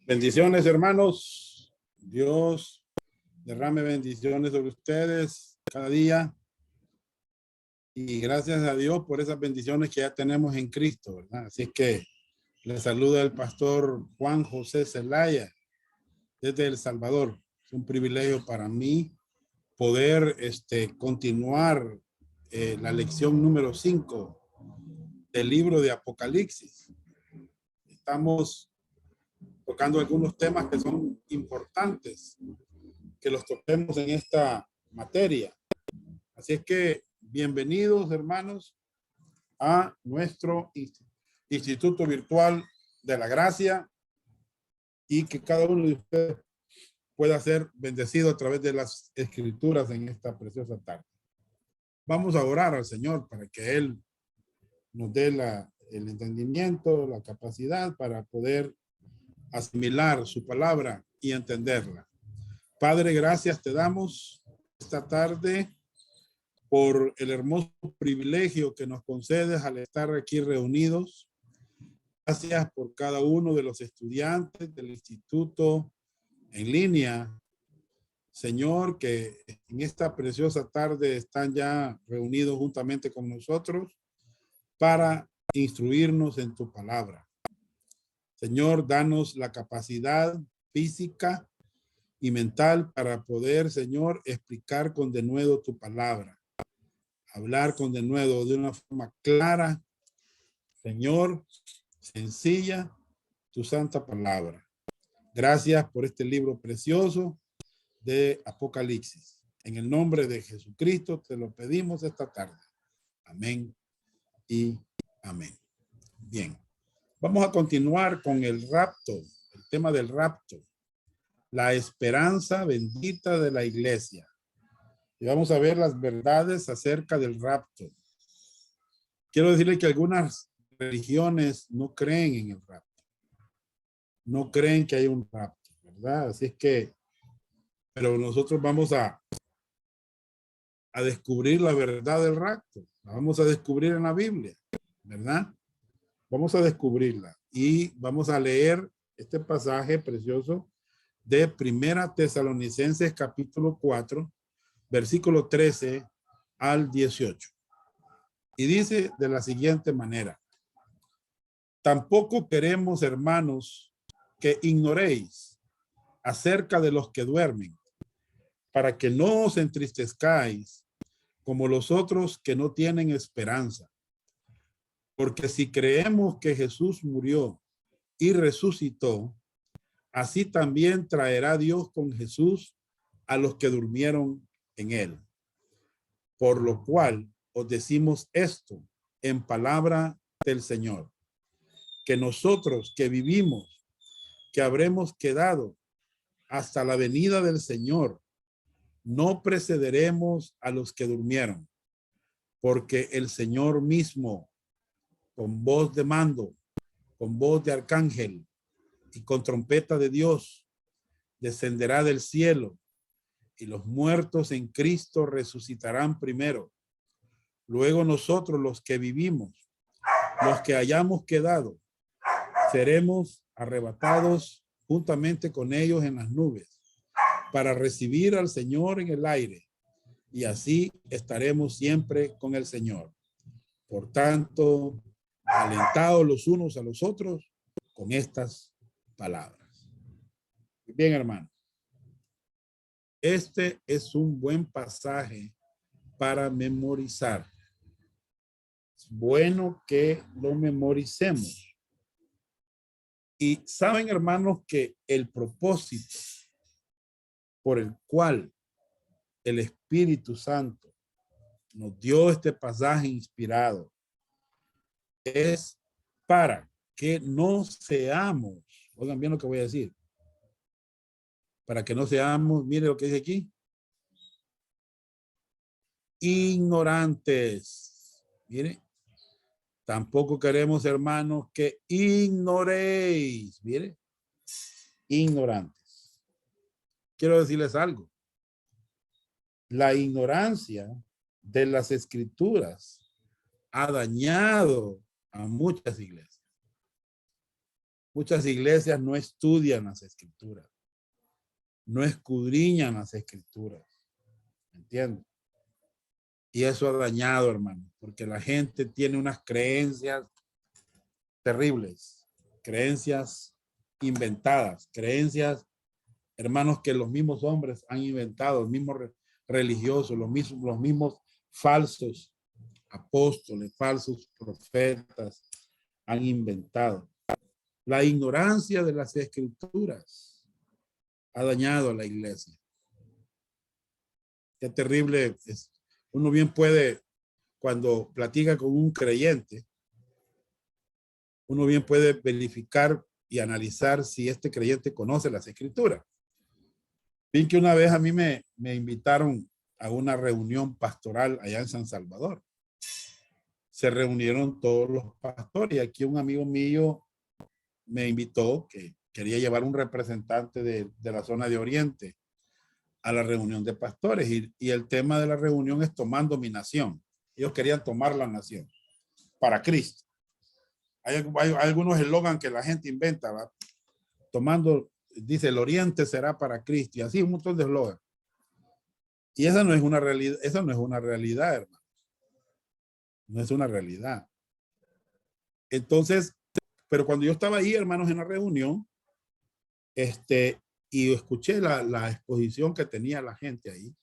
Bendiciones, hermanos. Dios derrame bendiciones sobre ustedes cada día. Y gracias a Dios por esas bendiciones que ya tenemos en Cristo, ¿verdad? Así es que les saluda el pastor Juan José Zelaya desde El Salvador. Es un privilegio para mí poder continuar la lección número 5 del libro de Apocalipsis. Estamos tocando algunos temas que son importantes que los toquemos en esta materia. Así es que bienvenidos, hermanos, a nuestro Instituto Virtual de la Gracia, y que cada uno de ustedes pueda ser bendecido a través de las escrituras en esta preciosa tarde. Vamos a orar al Señor para que Él nos dé el entendimiento, la capacidad para poder asimilar su palabra y entenderla. Padre, gracias te damos esta tarde por el hermoso privilegio que nos concedes al estar aquí reunidos. Gracias por cada uno de los estudiantes del instituto en línea, Señor, que en esta preciosa tarde están ya reunidos juntamente con nosotros para instruirnos en tu palabra. Señor, danos la capacidad física y mental para poder, Señor, explicar con denuedo tu palabra. Hablar con denuedo de una forma clara, Señor, sencilla, tu santa palabra. Gracias por este libro precioso de Apocalipsis. En el nombre de Jesucristo te lo pedimos esta tarde. Amén y amén. Bien, vamos a continuar con el rapto, el tema del rapto, la esperanza bendita de la iglesia. Y vamos a ver las verdades acerca del rapto. Quiero decirle que algunas religiones no creen en el rapto. No creen que hay un rapto, ¿verdad? Así es que, pero nosotros vamos a descubrir la verdad del rapto. La vamos a descubrir en la Biblia, ¿verdad? Vamos a descubrirla y vamos a leer este pasaje precioso de Primera Tesalonicenses capítulo 4, versículo 13 al 18. Y dice de la siguiente manera: tampoco queremos, hermanos, que ignoréis acerca de los que duermen, para que no os entristezcáis como los otros que no tienen esperanza. Porque si creemos que Jesús murió y resucitó, así también traerá Dios con Jesús a los que durmieron en él. Por lo cual os decimos esto en palabra del Señor, que nosotros que vivimos, que habremos quedado hasta la venida del Señor, no precederemos a los que durmieron, porque el Señor mismo, con voz de mando, con voz de arcángel y con trompeta de Dios, descenderá del cielo, y los muertos en Cristo resucitarán primero. Luego nosotros, los que vivimos, los que hayamos quedado, seremos arrebatados juntamente con ellos en las nubes para recibir al Señor en el aire, y así estaremos siempre con el Señor. Por tanto, alentados los unos a los otros con estas palabras. Bien, hermanos, este es un buen pasaje para memorizar. Es bueno que lo memoricemos. Y saben, hermanos, que el propósito por el cual el Espíritu Santo nos dio este pasaje inspirado es para que no seamos, oigan bien lo que voy a decir, para que no seamos, mire lo que dice aquí, ignorantes. Mire, tampoco queremos, hermanos, que ignoréis, mire, ignorantes. Quiero decirles algo. La ignorancia de las escrituras ha dañado a muchas iglesias. Muchas iglesias no estudian las escrituras, no escudriñan las escrituras. ¿Entiendes? Y eso ha dañado, hermano, porque la gente tiene unas creencias terribles, creencias inventadas, creencias, hermanos, que los mismos hombres han inventado, los mismos religiosos, los mismos falsos apóstoles, falsos profetas han inventado. La ignorancia de las escrituras ha dañado a la iglesia. Qué terrible es. Uno bien puede, cuando platica con un creyente, uno bien puede verificar y analizar si este creyente conoce las escrituras. Vi que una vez a mí me invitaron a una reunión pastoral allá en San Salvador. Se reunieron todos los pastores y aquí un amigo mío me invitó, que quería llevar un representante de la zona de Oriente a la reunión de pastores y el tema de la reunión es tomando mi nación. Ellos querían tomar la nación para Cristo. Hay algunos eslogan que la gente inventa, ¿va? Tomando, dice, el Oriente será para Cristo y así un montón de eslogan. Y esa no es una realidad, esa no es una realidad, hermano. No es una realidad. Entonces, pero cuando yo estaba ahí, hermanos, en la reunión, y escuché la exposición que tenía la gente ahí,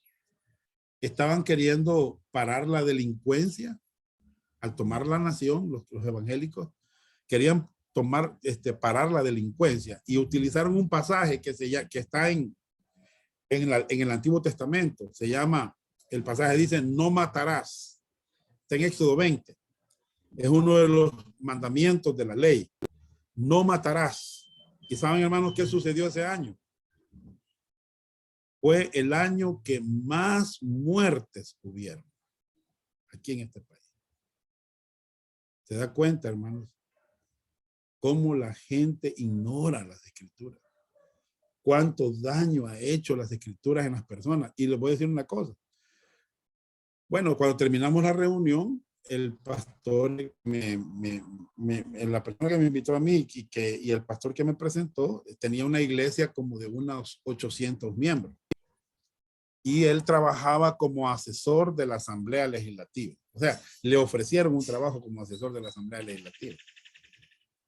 estaban queriendo parar la delincuencia al tomar la nación, los evangélicos querían parar la delincuencia y utilizaron un pasaje que está en el Antiguo Testamento. Se llama, el pasaje dice, no matarás. Está en Éxodo 20. Es uno de los mandamientos de la ley. No matarás. ¿Y saben, hermanos, qué sucedió ese año? Fue el año que más muertes hubieron aquí en este país. ¿Se da cuenta, hermanos? Cómo la gente ignora las escrituras. Cuánto daño ha hecho las escrituras en las personas. Y les voy a decir una cosa. Bueno, cuando terminamos la reunión, el pastor, la persona que me invitó a mí y el pastor que me presentó, tenía una iglesia como de unos 800 miembros. Y él trabajaba como asesor de la Asamblea Legislativa. O sea, le ofrecieron un trabajo como asesor de la Asamblea Legislativa.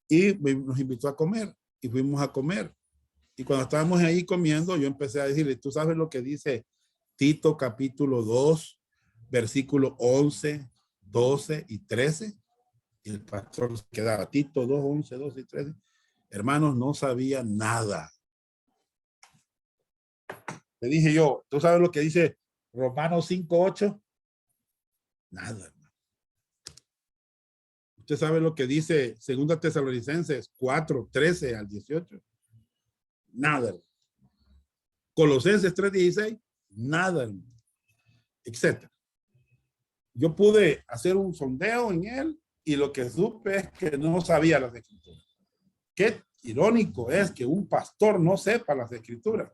Y nos invitó a comer y fuimos a comer. Y cuando estábamos ahí comiendo, yo empecé a decirle, ¿tú sabes lo que dice Tito capítulo 2, versículo 11, 12 y 13? Y el pastor se quedaba, Tito 2, 11, 12 y 13. Hermanos, no sabía nada. Le dije yo, ¿tú sabes lo que dice Romanos 5, 8? Nada, hermano. ¿Usted sabe lo que dice 2 Tesalonicenses 4, 13 al 18? Nada. Colosenses 3, 16, nada, hermano. Etcétera. Yo pude hacer un sondeo en él y lo que supe es que no sabía las escrituras. Qué irónico es que un pastor no sepa las escrituras.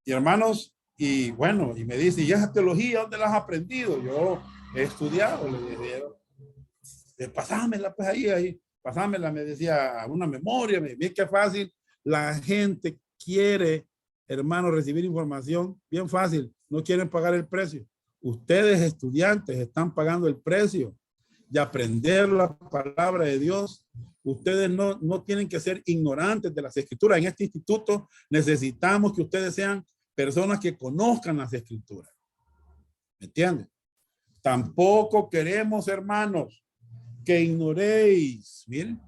Y hermanos, y bueno, y me dice, ¿y esa teología dónde la has aprendido? Yo he estudiado, le dijeron. Pasámela pues ahí, pasámela, me decía, una memoria, me dije, qué fácil. La gente quiere, hermano, recibir información, bien fácil, no quieren pagar el precio. Ustedes, estudiantes, están pagando el precio de aprender la palabra de Dios. Ustedes no tienen que ser ignorantes de las escrituras. En este instituto necesitamos que ustedes sean personas que conozcan las escrituras. ¿Me entienden? Tampoco queremos, hermanos, que ignoréis, miren,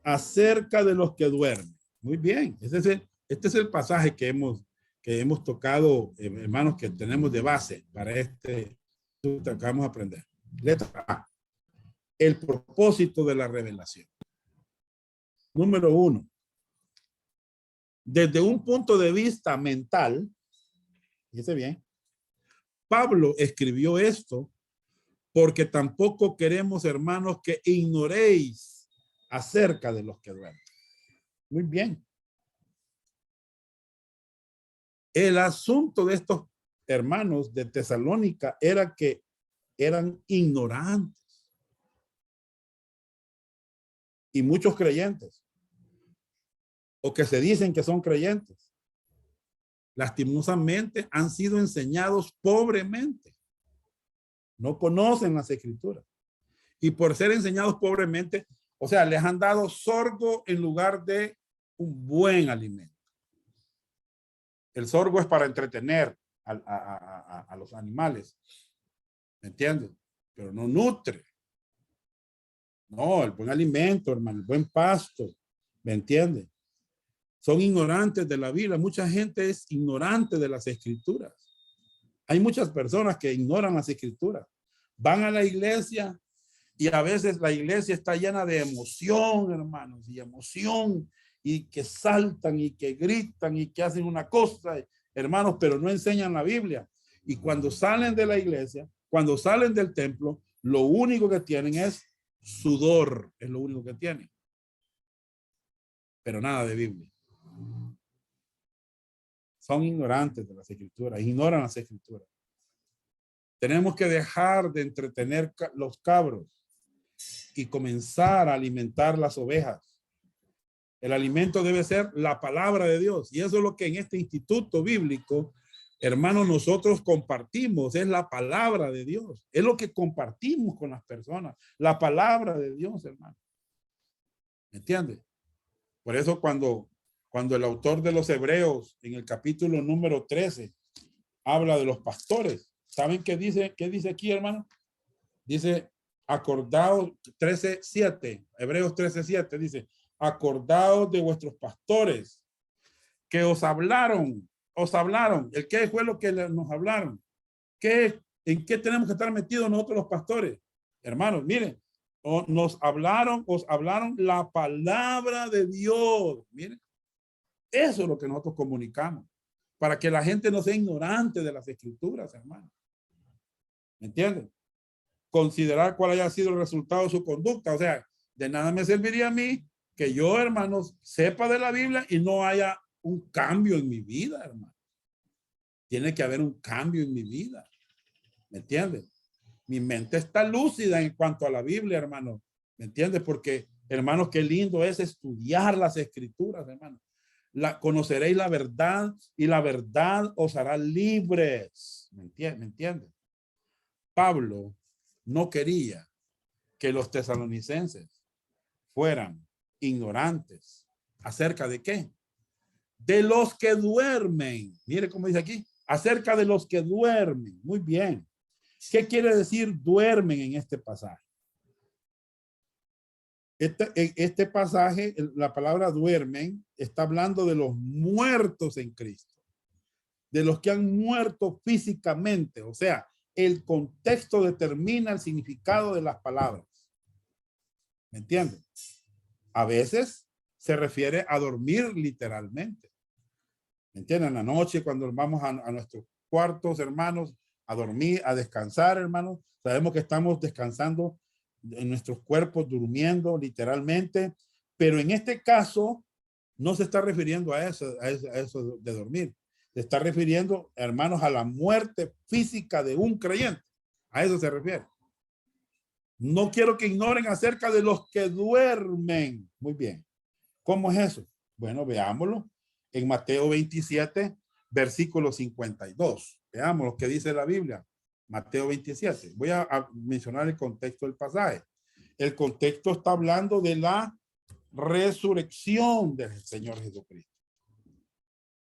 acerca de los que duermen. Muy bien, este es el pasaje que hemos tocado, hermanos, que tenemos de base para este que vamos a aprender. Letra A. El propósito de la revelación. Número 1. Desde un punto de vista mental, fíjese bien, Pablo escribió esto porque tampoco queremos, hermanos, que ignoréis acerca de los que duermen. Muy bien. El asunto de estos hermanos de Tesalónica era que eran ignorantes. Y muchos creyentes o que se dicen que son creyentes, lastimosamente han sido enseñados pobremente. No conocen las escrituras. Y por ser enseñados pobremente, o sea, les han dado sorgo en lugar de un buen alimento. El sorgo es para entretener a los animales. ¿Me entiendes? Pero no nutre. No, el buen alimento, hermano, el buen pasto. ¿Me entiendes? Son ignorantes de la Biblia. Mucha gente es ignorante de las escrituras. Hay muchas personas que ignoran las escrituras. Van a la iglesia y a veces la iglesia está llena de emoción, hermanos, y emoción, y que saltan y que gritan y que hacen una cosa, hermanos, pero no enseñan la Biblia. Y cuando salen de la iglesia, cuando salen del templo, lo único que tienen es sudor, es lo único que tienen. Pero nada de Biblia. Son ignorantes de las escrituras, ignoran las escrituras. Tenemos que dejar de entretener los cabros y comenzar a alimentar las ovejas. El alimento debe ser la palabra de Dios. Y eso es lo que en este instituto bíblico, hermanos, nosotros compartimos. Es la palabra de Dios. Es lo que compartimos con las personas. La palabra de Dios, hermano. ¿Me entiendes? Por eso cuando el autor de los Hebreos, en el capítulo número 13, habla de los pastores. ¿Saben qué dice? ¿Qué dice aquí, hermano? Dice, acordaos, 13:7, Hebreos 13:7, dice, acordaos de vuestros pastores que os hablaron. ¿El qué fue lo que nos hablaron? ¿En qué tenemos que estar metidos nosotros los pastores? Hermanos, miren, os hablaron la palabra de Dios. Miren, eso es lo que nosotros comunicamos, para que la gente no sea ignorante de las escrituras, hermano. ¿Me entienden? Considerar cuál haya sido el resultado de su conducta. O sea, de nada me serviría a mí que yo, hermanos, sepa de la Biblia y no haya un cambio en mi vida, hermano. Tiene que haber un cambio en mi vida. ¿Me entiendes? Mi mente está lúcida en cuanto a la Biblia, hermano. ¿Me entiendes? Porque, hermanos, qué lindo es estudiar las escrituras, hermano. Conoceréis la verdad y la verdad os hará libres. ¿Me entiendes? Pablo no quería que los tesalonicenses fueran ignorantes. ¿Acerca de qué? De los que duermen. Mire cómo dice aquí. Acerca de los que duermen. Muy bien. ¿Qué quiere decir duermen en este pasaje? Este pasaje, la palabra duermen, está hablando de los muertos en Cristo. De los que han muerto físicamente. O sea, el contexto determina el significado de las palabras. ¿Me entienden? A veces se refiere a dormir literalmente. ¿Me entienden? La noche cuando vamos a nuestros cuartos, hermanos, a dormir, a descansar, hermanos, sabemos que estamos descansando en nuestros cuerpos, durmiendo literalmente, pero en este caso no se está refiriendo a eso de dormir. Se está refiriendo, hermanos, a la muerte física de un creyente. A eso se refiere. No quiero que ignoren acerca de los que duermen. Muy bien. ¿Cómo es eso? Bueno, veámoslo en Mateo 27, versículo 52. Veamos lo que dice la Biblia. Mateo 27. Voy a mencionar el contexto del pasaje. El contexto está hablando de la resurrección del Señor Jesucristo.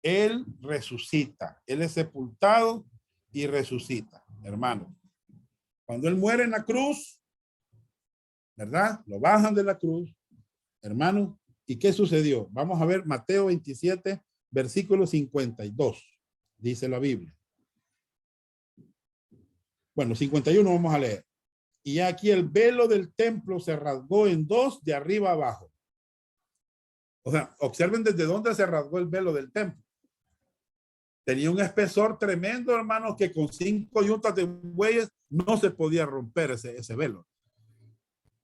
Él resucita. Él es sepultado y resucita, hermano. Cuando él muere en la cruz, ¿verdad? Lo bajan de la cruz, hermano. ¿Y qué sucedió? Vamos a ver Mateo 27, versículo 52. Dice la Biblia. Bueno, 51 vamos a leer. Y aquí el velo del templo se rasgó en dos de arriba abajo. O sea, observen desde dónde se rasgó el velo del templo. Tenía un espesor tremendo, hermanos, que con 5 yuntas de bueyes no se podía romper ese velo.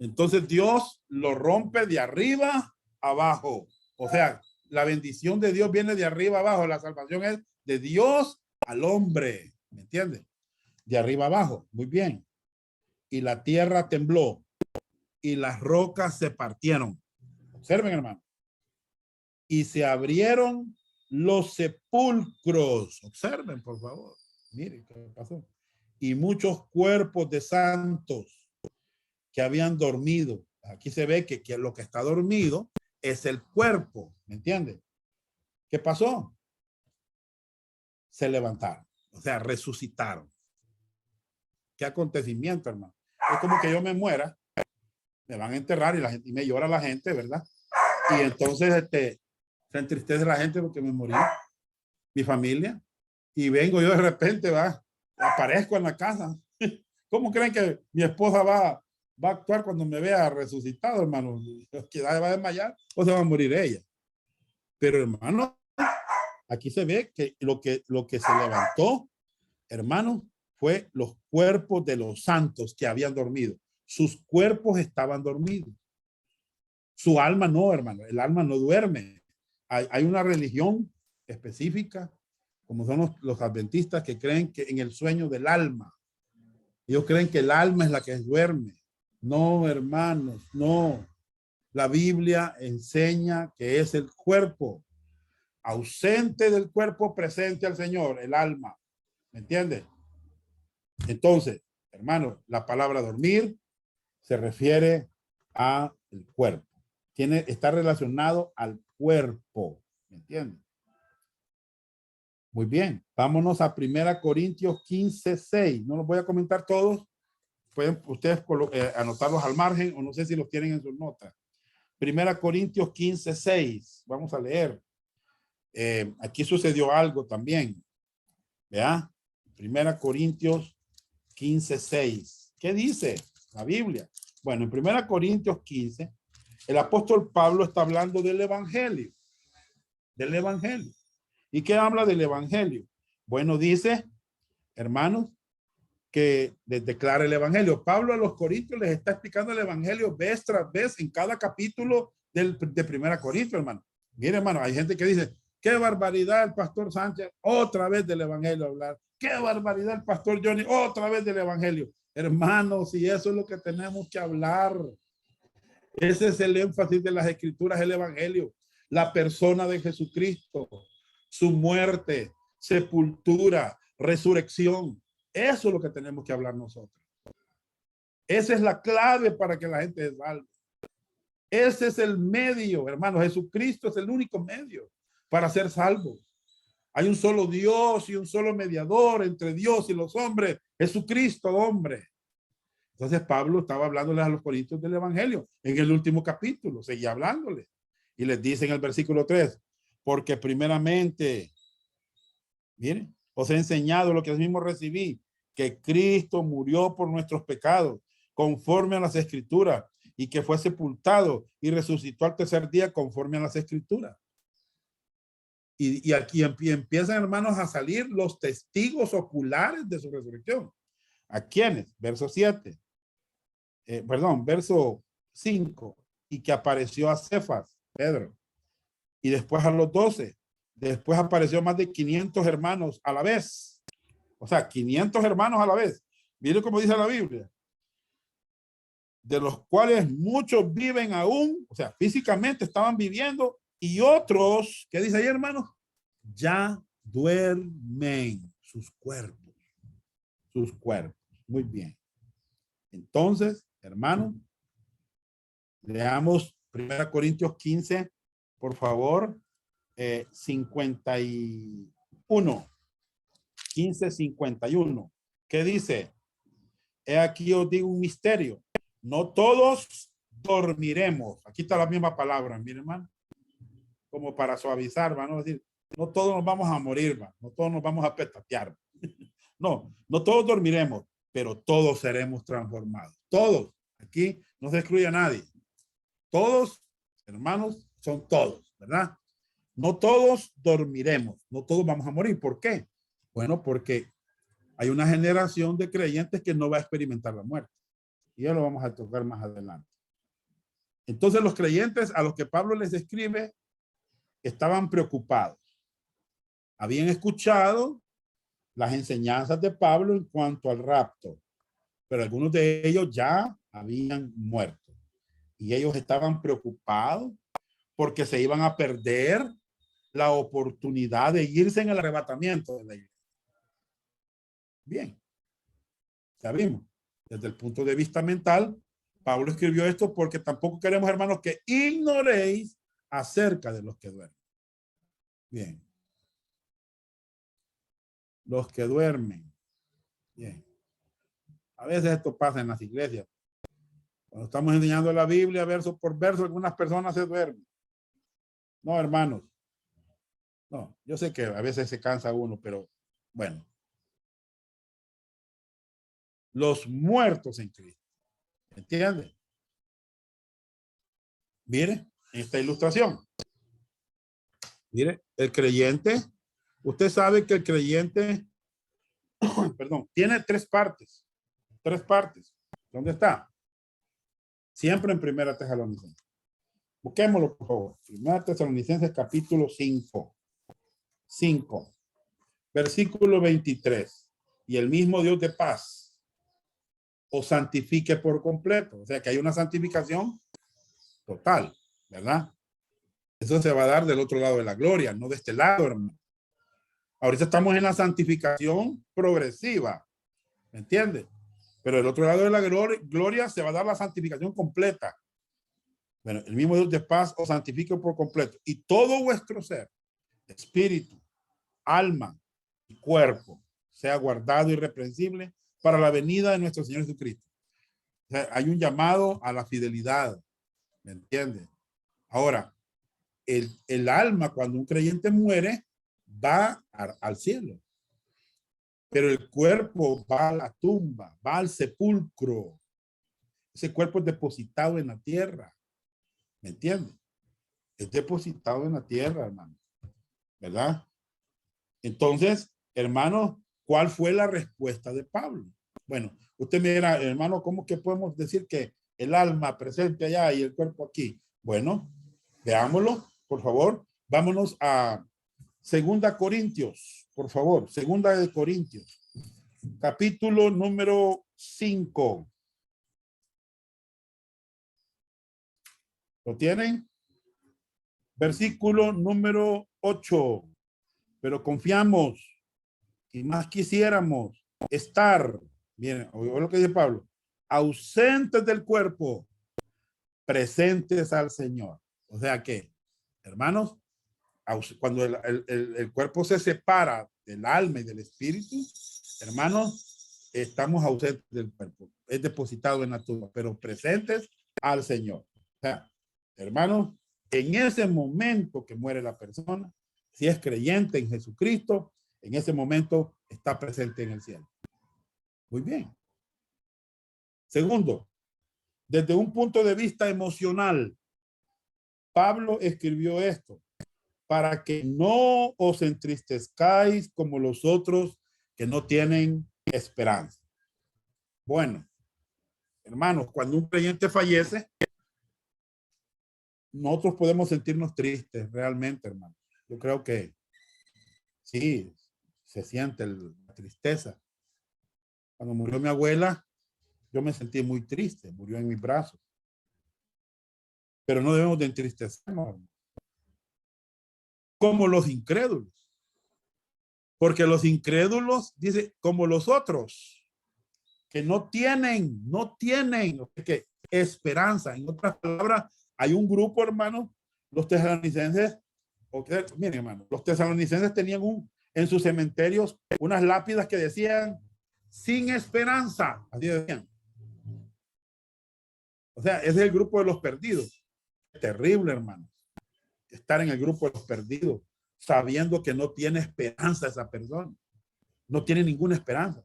Entonces Dios lo rompe de arriba abajo. O sea, la bendición de Dios viene de arriba abajo. La salvación es de Dios al hombre. ¿Me entiende? De arriba abajo. Muy bien. Y la tierra tembló y las rocas se partieron. Observen, hermano. y se abrieron los sepulcros. Observen, por favor. Miren qué pasó. Y muchos cuerpos de santos que habían dormido. Aquí se ve que lo que está dormido es el cuerpo. ¿Me entiende? ¿Qué pasó? Se levantaron. O sea, resucitaron. ¿Qué acontecimiento, hermano? Es como que yo me muera, me van a enterrar y la gente, y me llora la gente, ¿verdad? Y entonces se entristece la gente porque me morí, mi familia, y vengo yo de repente, aparezco en la casa. ¿Cómo creen que mi esposa va a actuar cuando me vea resucitado, hermano? ¿Que va a desmayar o se va a morir ella? Pero, hermano, aquí se ve que lo que se levantó, hermano, fue los cuerpos de los santos que habían dormido. Sus cuerpos estaban dormidos. Su alma no, hermano. El alma no duerme. Hay una religión específica, como son los adventistas, que creen que en el sueño del alma. Ellos creen que el alma es la que duerme. No, hermanos, no. La Biblia enseña que es el cuerpo, ausente del cuerpo, presente al Señor, el alma. ¿Me entiendes? Entonces, hermanos, la palabra dormir se refiere a el cuerpo. Está relacionado al cuerpo. ¿Me entiendes? Muy bien. Vámonos a 1 Corintios 15:6. No los voy a comentar todos. Pueden ustedes anotarlos al margen o no sé si los tienen en sus notas. 1 Corintios 15:6. Vamos a leer. Aquí sucedió algo también. ¿Vea? 1 Corintios 15:6. ¿Qué dice la Biblia? Bueno, en 1 Corintios 15, el apóstol Pablo está hablando del evangelio. Del evangelio. ¿Y qué habla del evangelio? Bueno, dice, hermanos, que les declara el evangelio. Pablo a los corintios les está explicando el evangelio vez tras vez en cada capítulo de 1 Corintios, hermano. Mire, hermano, hay gente que dice, qué barbaridad el pastor Sánchez, otra vez del evangelio hablar. Qué barbaridad el pastor Johnny, otra vez del evangelio. Hermanos, y eso es lo que tenemos que hablar. Ese es el énfasis de las escrituras, el evangelio. La persona de Jesucristo, su muerte, sepultura, resurrección. Eso es lo que tenemos que hablar nosotros. Esa es la clave para que la gente se salve. Ese es el medio, hermano. Jesucristo es el único medio para ser salvos. Hay un solo Dios y un solo mediador entre Dios y los hombres. Jesucristo, hombre. Entonces Pablo estaba hablándoles a los corintios del evangelio. En el último capítulo, seguía hablándoles. Y les dice en el versículo 3, porque primeramente, miren, os he enseñado lo que mismo recibí, que Cristo murió por nuestros pecados, conforme a las escrituras, y que fue sepultado y resucitó al tercer día conforme a las escrituras. Y aquí empiezan, hermanos, a salir los testigos oculares de su resurrección. ¿A quiénes? Verso 7. Verso 5. Y que apareció a Cefas, Pedro. Y después a los 12. Después apareció más de 500 hermanos a la vez. O sea, 500 hermanos a la vez. Miren cómo dice la Biblia. De los cuales muchos viven aún, o sea, físicamente estaban viviendo, y otros, ¿qué dice ahí, hermanos? Ya duermen sus cuerpos. Sus cuerpos. Muy bien. Entonces, hermanos, leamos 1 Corintios 15, por favor, 51. 15:51. ¿Qué dice? He aquí os digo un misterio. No todos dormiremos. Aquí está la misma palabra, mi hermano. Como para suavizar, van a decir, no todos nos vamos a morir, ¿va? No todos nos vamos a petatear. No, no todos dormiremos, pero todos seremos transformados. Todos. Aquí no se excluye a nadie. Todos, hermanos, son todos, ¿verdad? No todos dormiremos, no todos vamos a morir. ¿Por qué? Bueno, porque hay una generación de creyentes que no va a experimentar la muerte. Y ya lo vamos a tocar más adelante. Entonces los creyentes a los que Pablo les escribe estaban preocupados. Habían escuchado las enseñanzas de Pablo en cuanto al rapto, pero algunos de ellos ya habían muerto. Y ellos estaban preocupados porque se iban a perder la oportunidad de irse en el arrebatamiento de la iglesia. Bien, ya vimos. Desde el punto de vista mental, Pablo escribió esto porque tampoco queremos, hermanos, que ignoréis acerca de los que duermen. Bien. Los que duermen. Bien. A veces esto pasa en las iglesias. Cuando estamos enseñando la Biblia, verso por verso, algunas personas se duermen. No, hermanos. No, yo sé que a veces se cansa uno, pero bueno. Los muertos en Cristo. ¿Entiende? Mire, esta ilustración. Mire, el creyente, usted sabe que el creyente, perdón, tiene tres partes. Tres partes. ¿Dónde está? Siempre en Primera Tesalonicenses. Busquémoslo, por favor. Primera Tesalonicenses capítulo 5. 5. Versículo 23. Y el mismo Dios de paz os santifique por completo. O sea que hay una santificación total, ¿verdad? Eso se va a dar del otro lado de la gloria, no de este lado, hermano. Ahorita estamos en la santificación progresiva, ¿me entiende? Pero del otro lado de la gloria se va a dar la santificación completa. Bueno, el mismo Dios de paz os santifique por completo. Y todo vuestro ser, espíritu, alma y cuerpo, sea guardado irreprensible para la venida de nuestro Señor Jesucristo. O sea, hay un llamado a la fidelidad, ¿me entiende? Ahora, el alma, cuando un creyente muere, va al cielo. Pero el cuerpo va a la tumba, va al sepulcro. Ese cuerpo es depositado en la tierra. ¿Me entiende? Es depositado en la tierra, hermano. ¿Verdad? Entonces, hermano, ¿cuál fue la respuesta de Pablo? Bueno, usted me dirá, hermano, ¿cómo que podemos decir que el alma presente allá y el cuerpo aquí? Bueno, veámoslo, por favor. Vámonos a 2 Corintios, por favor. 2 Corintios, capítulo número 5. ¿Lo tienen? Versículo número 8. Pero confiamos y más quisiéramos estar, miren, oye lo que dice Pablo, ausentes del cuerpo, presentes al Señor. O sea que, hermanos, cuando el cuerpo se separa del alma y del espíritu, hermanos, estamos ausentes del cuerpo. Es depositado en la tumba, pero presentes al Señor. O sea, hermanos, en ese momento que muere la persona, si es creyente en Jesucristo, en ese momento está presente en el cielo. Muy bien. Segundo, desde un punto de vista emocional, Pablo escribió esto: para que no os entristezcáis como los otros que no tienen esperanza. Bueno, hermanos, cuando un creyente fallece, nosotros podemos sentirnos tristes realmente, hermano. Yo creo que sí, se siente la tristeza. Cuando murió mi abuela, yo me sentí muy triste, murió en mis brazos. Pero no debemos de entristecernos, hermano, como los incrédulos. Porque los incrédulos, dice, como los otros, que no tienen que esperanza. En otras palabras, hay un grupo, hermano, los tesalonicenses, miren, hermano, los tesalonicenses tenían en sus cementerios unas lápidas que decían sin esperanza. Así decían. O sea, ese es el grupo de los perdidos. Es terrible, hermano, estar en el grupo de los perdidos, sabiendo que no tiene esperanza esa persona. No tiene ninguna esperanza.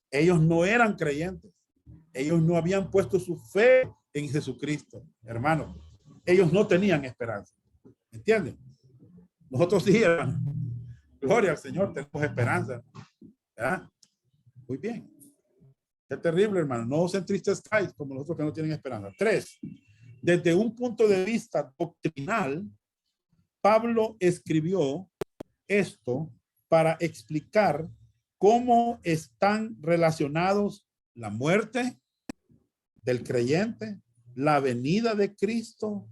Ellos no eran creyentes. Ellos no habían puesto su fe en Jesucristo, hermano. Ellos no tenían esperanza. ¿Entienden? Nosotros sí, hermano. Gloria al Señor, tenemos esperanza. ¿Verdad? Muy bien. Qué terrible, hermano. No os entristezcáis como los otros que no tienen esperanza. 3. Desde un punto de vista doctrinal, Pablo escribió esto para explicar cómo están relacionados la muerte del creyente, la venida de Cristo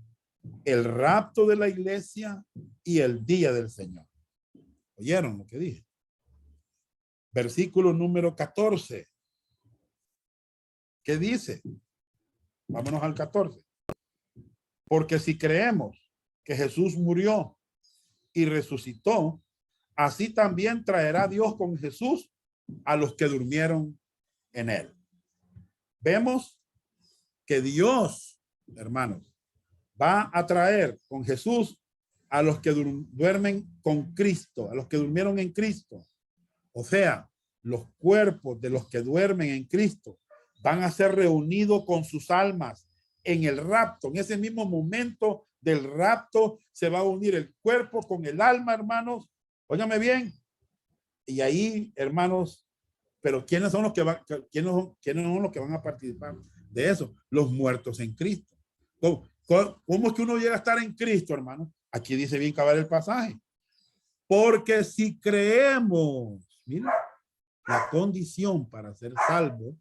el rapto de la iglesia y el día del Señor. ¿Oyeron lo que dije? Versículo número 14. ¿Qué dice? Vámonos al 14. Porque si creemos que Jesús murió y resucitó, así también traerá Dios con Jesús a los que durmieron en él. Vemos que Dios, hermanos, va a traer con Jesús a los que duermen con Cristo, a los que durmieron en Cristo. O sea, los cuerpos de los que duermen en Cristo van a ser reunidos con sus almas en el rapto. En ese mismo momento del rapto se va a unir el cuerpo con el alma, hermanos. Óigame bien. Y ahí, hermanos, pero ¿quiénes son los que van, quiénes son los que van a participar de eso? Los muertos en Cristo. ¿Cómo es que uno llega a estar en Cristo, hermano? Aquí dice bien cabal el pasaje. Porque si creemos, mira, la condición para ser salvo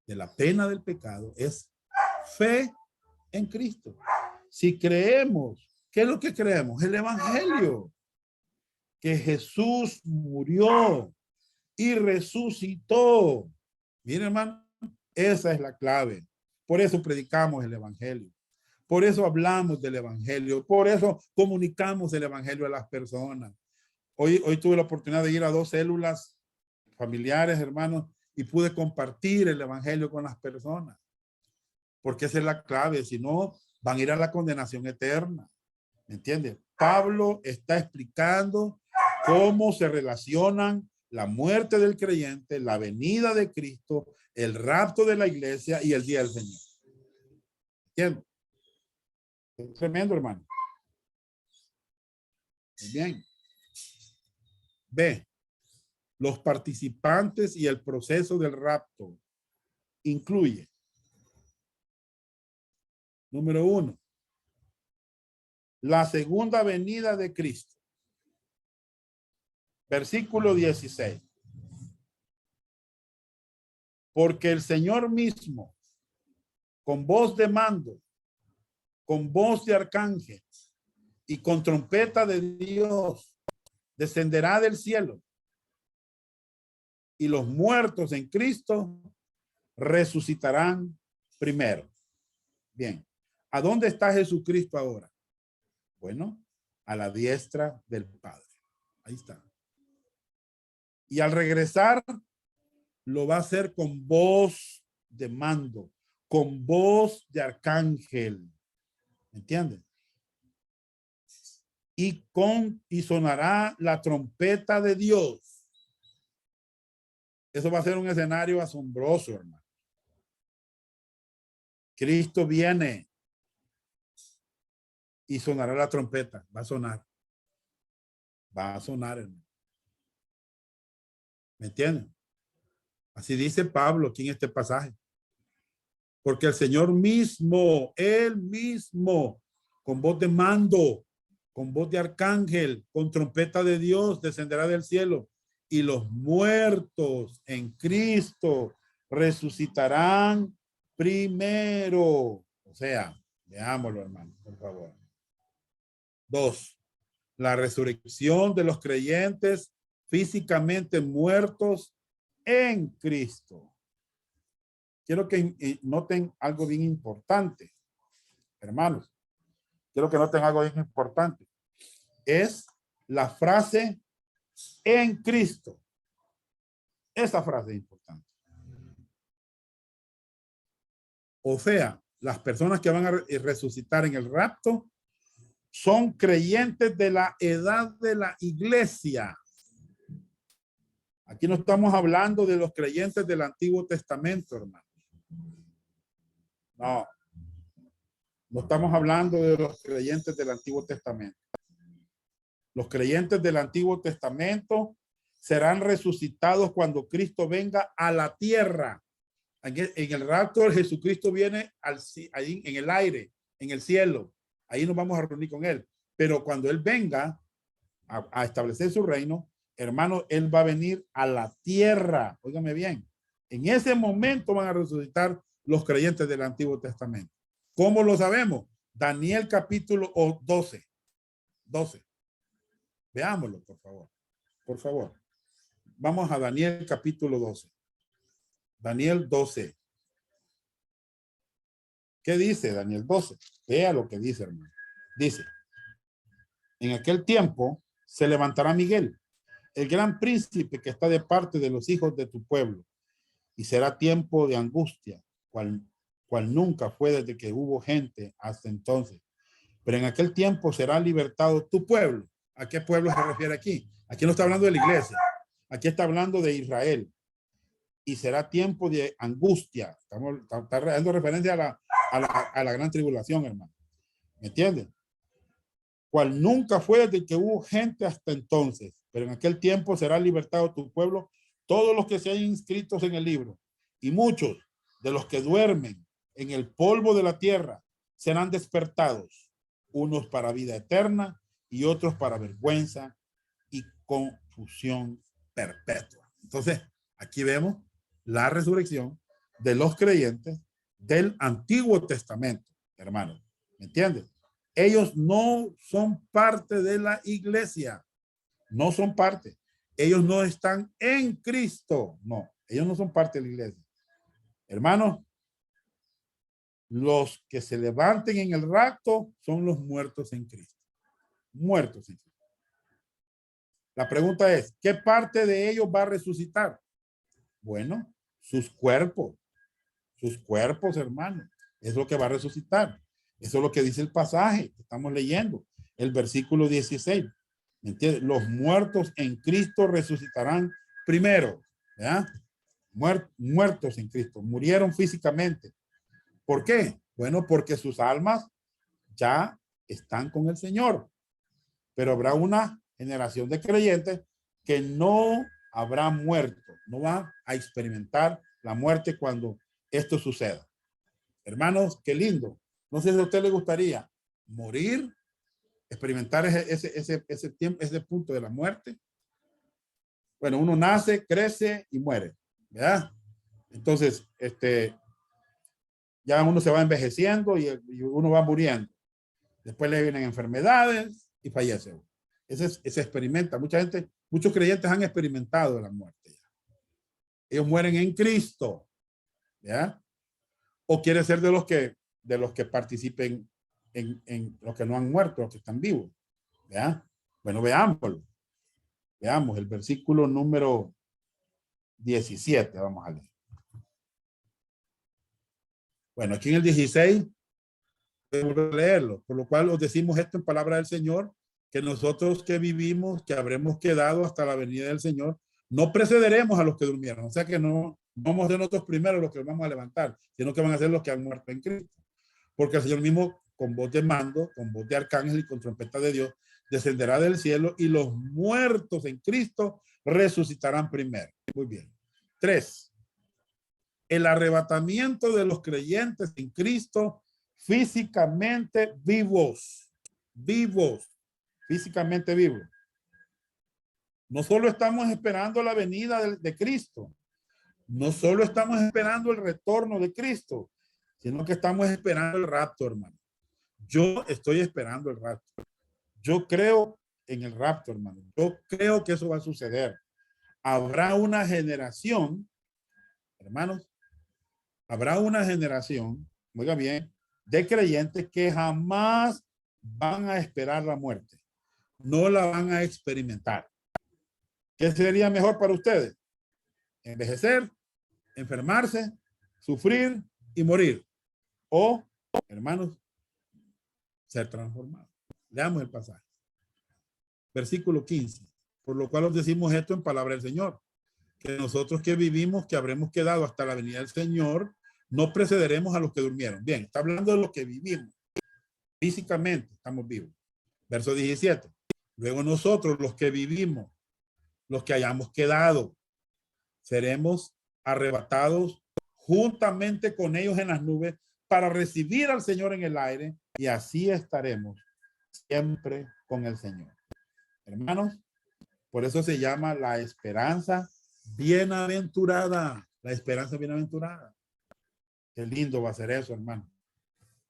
de la pena del pecado es fe en Cristo. Si creemos, ¿qué es lo que creemos? El evangelio. Que Jesús murió y resucitó. Miren, hermano, esa es la clave. Por eso predicamos el evangelio. Por eso hablamos del evangelio. Por eso comunicamos el evangelio a las personas. Hoy tuve la oportunidad de ir a 2 células familiares, hermanos, y pude compartir el evangelio con las personas. Porque esa es la clave. Si no, van a ir a la condenación eterna. ¿Me entiendes? Pablo está explicando cómo se relacionan la muerte del creyente, la venida de Cristo, el rapto de la iglesia y el día del Señor. ¿Entiendes? Es tremendo, hermano. Muy bien. B. Los participantes y el proceso del rapto incluye. Número 1. La segunda venida de Cristo. Versículo 16. Porque el Señor mismo, con voz de mando, con voz de arcángel y con trompeta de Dios, descenderá del cielo. Y los muertos en Cristo resucitarán primero. Bien. ¿A dónde está Jesucristo ahora? Bueno, a la diestra del Padre. Ahí está. Y al regresar, lo va a hacer con voz de mando, con voz de arcángel. ¿Me entienden? Y sonará la trompeta de Dios. Eso va a ser un escenario asombroso, hermano. Cristo viene y sonará la trompeta. Va a sonar. Va a sonar, hermano. ¿Me entienden? Así dice Pablo aquí en este pasaje. Porque el Señor mismo, él mismo, con voz de mando, con voz de arcángel, con trompeta de Dios, descenderá del cielo. Y los muertos en Cristo resucitarán primero. O sea, veámoslo, hermano, por favor. 2. La resurrección de los creyentes físicamente muertos en Cristo. Quiero que noten algo bien importante, hermanos. Quiero que noten algo bien importante. Es la frase en Cristo. Esa frase es importante. O sea, las personas que van a resucitar en el rapto son creyentes de la edad de la iglesia. Aquí no estamos hablando de los creyentes del Antiguo Testamento, hermano. No. No estamos hablando de los creyentes del Antiguo Testamento. Los creyentes del Antiguo Testamento serán resucitados cuando Cristo venga a la tierra. En el rapto, Jesucristo viene ahí en el aire, en el cielo. Ahí nos vamos a reunir con él. Pero cuando él venga a establecer su reino, hermano, él va a venir a la tierra. Óigame bien. En ese momento van a resucitar los creyentes del Antiguo Testamento. ¿Cómo lo sabemos? Daniel capítulo 12. 12. Veámoslo, por favor. Por favor. Vamos a Daniel capítulo 12. Daniel 12. ¿Qué dice Daniel 12? Vea lo que dice, hermano. Dice, en aquel tiempo se levantará Miguel, el gran príncipe que está de parte de los hijos de tu pueblo, y será tiempo de angustia, cual nunca fue desde que hubo gente hasta entonces. Pero en aquel tiempo será libertado tu pueblo. ¿A qué pueblo se refiere aquí? Aquí no está hablando de la iglesia. Aquí está hablando de Israel. Y será tiempo de angustia. Está dando referencia a la gran tribulación, hermano. ¿Me entienden? Cual nunca fue desde que hubo gente hasta entonces. Pero en aquel tiempo será libertado tu pueblo, todos los que se hayan inscritos en el libro. Y muchos de los que duermen en el polvo de la tierra serán despertados, unos para vida eterna y otros para vergüenza y confusión perpetua. Entonces, aquí vemos la resurrección de los creyentes del Antiguo Testamento, hermanos. ¿Me entiendes? Ellos no son parte de la iglesia. No son parte. Ellos no están en Cristo. No, ellos no son parte de la iglesia. Hermanos, los que se levanten en el rapto son los muertos en Cristo. Muertos en Cristo. La pregunta es, ¿qué parte de ellos va a resucitar? Bueno, sus cuerpos, hermanos. Es lo que va a resucitar. Eso es lo que dice el pasaje que estamos leyendo, el versículo 16. ¿Me entiendes? Los muertos en Cristo resucitarán primero. ¿Ya? Muertos en Cristo. Murieron físicamente. ¿Por qué? Bueno, porque sus almas ya están con el Señor. Pero habrá una generación de creyentes que no habrá muerto. No va a experimentar la muerte cuando esto suceda. Hermanos, qué lindo. No sé si a usted le gustaría morir, experimentar ese tiempo, ese punto de la muerte. Bueno, uno nace, crece y muere, ¿verdad? Entonces, ya uno se va envejeciendo y uno va muriendo. Después le vienen enfermedades y fallece. Se experimenta. Mucha gente, muchos creyentes han experimentado la muerte. Ellos mueren en Cristo, ¿ya? O quiere ser de los que participen en los que no han muerto, los que están vivos. ¿Ya? Bueno, veámoslo. Veamos el versículo número 17. Vamos a leer. Bueno, aquí en el 16, voy a leerlo. Por lo cual os decimos esto en palabra del Señor, que nosotros que vivimos, que habremos quedado hasta la venida del Señor, no precederemos a los que durmieron. O sea que no vamos a ser nosotros primeros los que vamos a levantar, sino que van a ser los que han muerto en Cristo. Porque el Señor mismo, con voz de mando, con voz de arcángel y con trompeta de Dios, descenderá del cielo y los muertos en Cristo resucitarán primero. Muy bien. 3. El arrebatamiento de los creyentes en Cristo físicamente vivos. Vivos. Físicamente vivos. No solo estamos esperando la venida de Cristo, no solo estamos esperando el retorno de Cristo, sino que estamos esperando el rapto, hermano. Yo estoy esperando el rapto. Yo creo en el rapto, hermano. Yo creo que eso va a suceder. Habrá una generación, hermanos, habrá una generación, oiga bien, de creyentes que jamás van a esperar la muerte. No la van a experimentar. ¿Qué sería mejor para ustedes? Envejecer, enfermarse, sufrir y morir. O, hermanos, ser transformados. Leamos el pasaje. Versículo 15. Por lo cual os decimos esto en palabra del Señor, que nosotros que vivimos, que habremos quedado hasta la venida del Señor, no precederemos a los que durmieron. Bien, está hablando de los que vivimos. Físicamente estamos vivos. Verso 17. Luego nosotros, los que vivimos, los que hayamos quedado, seremos arrebatados juntamente con ellos en las nubes para recibir al Señor en el aire, y así estaremos siempre con el Señor. Hermanos, por eso se llama la esperanza bienaventurada. La esperanza bienaventurada. Qué lindo va a ser eso, hermano.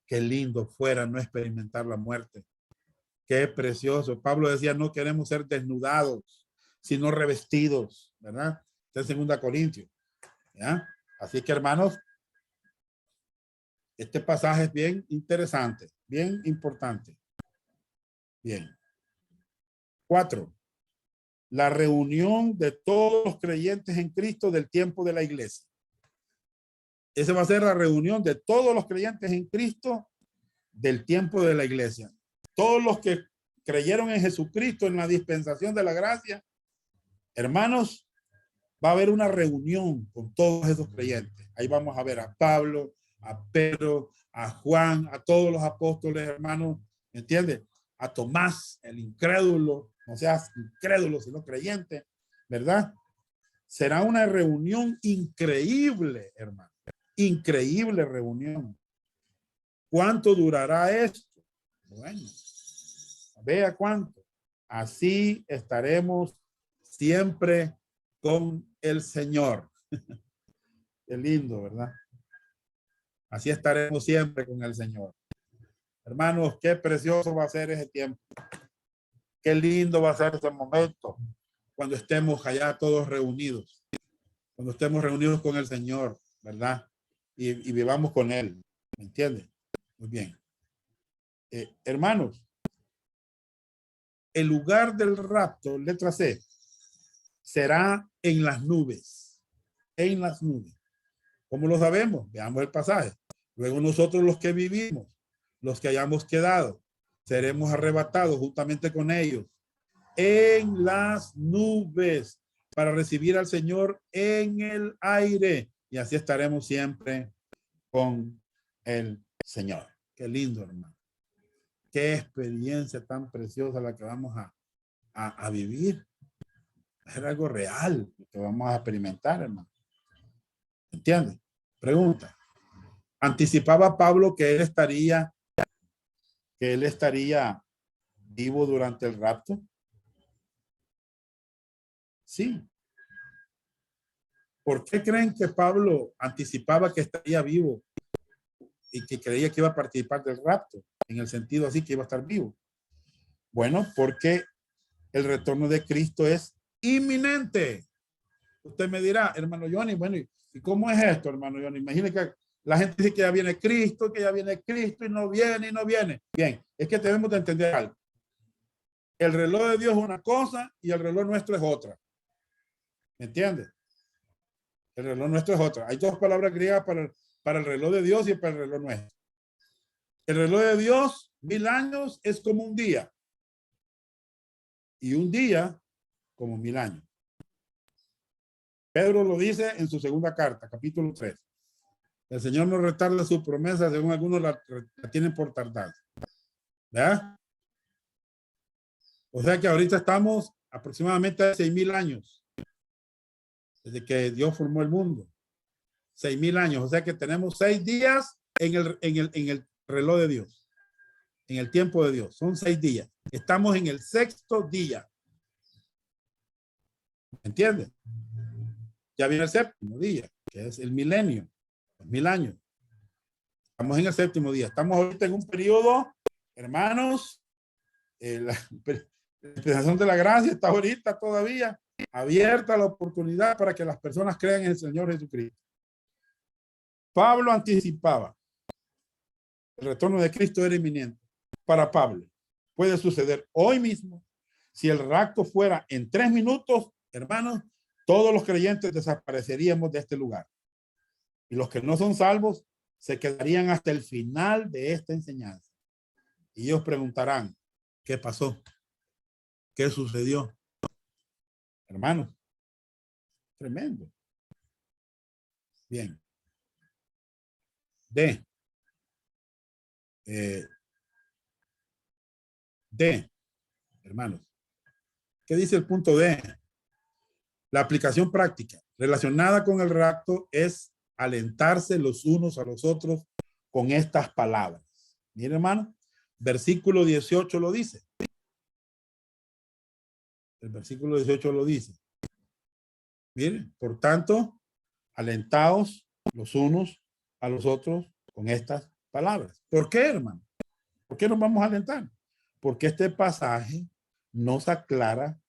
Qué lindo fuera no experimentar la muerte. Qué precioso. Pablo decía, no queremos ser desnudados, sino revestidos, ¿verdad? Está en 2 Corintios. ¿Ya? Así que, hermanos, este pasaje es bien interesante, bien importante. Bien. 4. La reunión de todos los creyentes en Cristo del tiempo de la iglesia. Esa va a ser la reunión de todos los creyentes en Cristo del tiempo de la iglesia. Todos los que creyeron en Jesucristo en la dispensación de la gracia, hermanos, va a haber una reunión con todos esos creyentes. Ahí vamos a ver a Pablo, a Pedro, a Juan, a todos los apóstoles, hermanos, ¿me entiendes? A Tomás, el incrédulo, no seas incrédulo, sino creyente, ¿verdad? Será una reunión increíble, hermano. Increíble reunión. ¿Cuánto durará esto? Bueno, vea cuánto. Así estaremos siempre con el Señor. Qué lindo, ¿verdad? Así estaremos siempre con el Señor. Hermanos, qué precioso va a ser ese tiempo. Qué lindo va a ser ese momento cuando estemos allá todos reunidos. Cuando estemos reunidos con el Señor, ¿verdad? Y vivamos con Él. ¿Me entienden? Muy bien. Hermanos, el lugar del rapto, letra C, será en las nubes. En las nubes. ¿Cómo lo sabemos? Veamos el pasaje. Luego nosotros los que vivimos, los que hayamos quedado, seremos arrebatados juntamente con ellos en las nubes para recibir al Señor en el aire. Y así estaremos siempre con el Señor. Qué lindo, hermano. Qué experiencia tan preciosa la que vamos a vivir. Es algo real que vamos a experimentar, hermano. ¿Entiendes? Pregunta. ¿Anticipaba Pablo que él estaría vivo durante el rapto? Sí. ¿Por qué creen que Pablo anticipaba que estaría vivo y que creía que iba a participar del rapto? En el sentido así que iba a estar vivo. Bueno, porque el retorno de Cristo es inminente. Usted me dirá, hermano Johnny, bueno, ¿y cómo es esto, hermano Johnny? Imagínese que la gente dice que ya viene Cristo, y no viene y no viene. Bien, es que debemos de entender algo. El reloj de Dios es una cosa y el reloj nuestro es otra. ¿Me entiendes? El reloj nuestro es otra. Hay 2 palabras griegas para el reloj de Dios y para el reloj nuestro. El reloj de Dios, 1000 años es como un día. Y un día como 1000 años. Pedro lo dice en su 2ª carta, capítulo 3. El Señor no retarda su promesa, según algunos la tienen por tardar. ¿Verdad? O sea que ahorita estamos aproximadamente a 6000 años desde que Dios formó el mundo. 6000 años. O sea que tenemos 6 días en el reloj de Dios. En el tiempo de Dios. Son 6 días. Estamos en el 6º día. ¿Me entiendes? Ya viene el 7º día, que es el milenio. 1000 años. Estamos en el 7º día. Estamos ahorita en un periodo, hermanos, la dispensación de la gracia está ahorita todavía abierta la oportunidad para que las personas crean en el Señor Jesucristo. Pablo anticipaba el retorno de Cristo era inminente. Para Pablo puede suceder hoy mismo. Si el rapto fuera en 3 minutos, hermanos, todos los creyentes desapareceríamos de este lugar. Y los que no son salvos se quedarían hasta el final de esta enseñanza. Y ellos preguntarán, ¿qué pasó? ¿Qué sucedió? Hermanos, tremendo. Bien. D, hermanos. ¿Qué dice el punto D? La aplicación práctica relacionada con el rapto es alentarse los unos a los otros con estas palabras. Miren, hermano, versículo 18 lo dice. El versículo 18 lo dice. Miren, por tanto, alentaos los unos a los otros con estas palabras. ¿Por qué, hermano? ¿Por qué nos vamos a alentar? Porque este pasaje nos aclara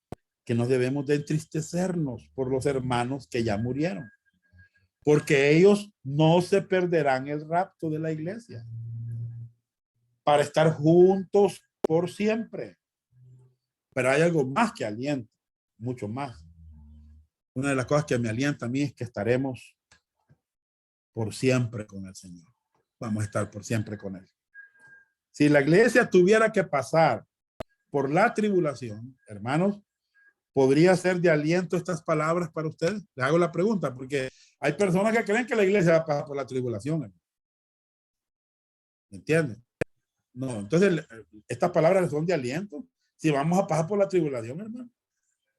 que no debemos de entristecernos por los hermanos que ya murieron, porque ellos no se perderán el rapto de la iglesia para estar juntos por siempre. Pero hay algo más que alienta, mucho más. Una de las cosas que me alienta a mí es que estaremos por siempre con el Señor. Vamos a estar por siempre con Él. Si la iglesia tuviera que pasar por la tribulación, hermanos, ¿podría ser de aliento estas palabras para ustedes? Les hago la pregunta, porque hay personas que creen que la iglesia va a pasar por la tribulación. ¿Me entienden? No, entonces estas palabras son de aliento. Si vamos a pasar por la tribulación, hermano.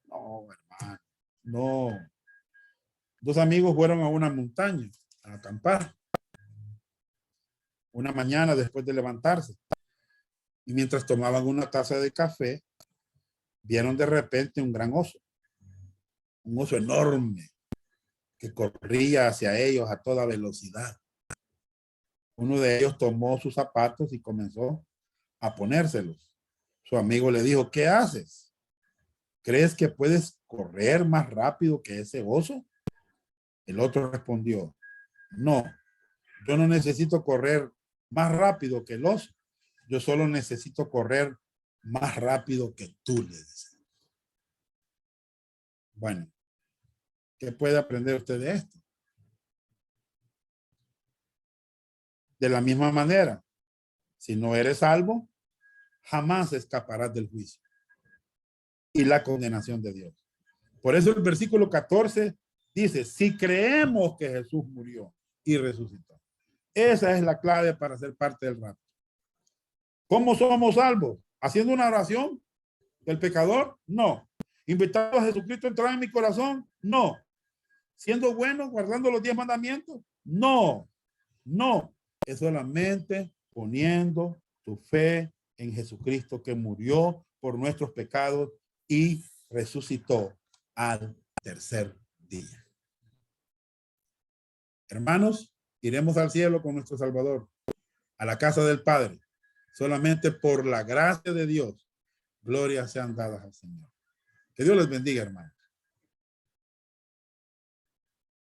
No, hermano, no. Dos amigos fueron a una montaña a acampar una mañana después de levantarse. Y mientras tomaban una taza de café, vieron de repente un gran oso. Un oso enorme que corría hacia ellos a toda velocidad. Uno de ellos tomó sus zapatos y comenzó a ponérselos. Su amigo le dijo, ¿qué haces? ¿Crees que puedes correr más rápido que ese oso? El otro respondió, no, yo no necesito correr más rápido que el oso. Yo solo necesito correr más rápido que tú, le dice. Bueno, ¿qué puede aprender usted de esto? De la misma manera, si no eres salvo, jamás escaparás del juicio y la condenación de Dios. Por eso el versículo 14 dice, si creemos que Jesús murió y resucitó. Esa es la clave para ser parte del rapto. ¿Cómo somos salvos? ¿Haciendo una oración del pecador? No. ¿Invitando a Jesucristo a entrar en mi corazón? No. ¿Siendo bueno, guardando los 10 mandamientos? No. No. Es solamente poniendo tu fe en Jesucristo que murió por nuestros pecados y resucitó al tercer día. Hermanos, iremos al cielo con nuestro Salvador, a la casa del Padre, solamente por la gracia de Dios. Glorias sean dadas al Señor. Que Dios les bendiga, hermanos.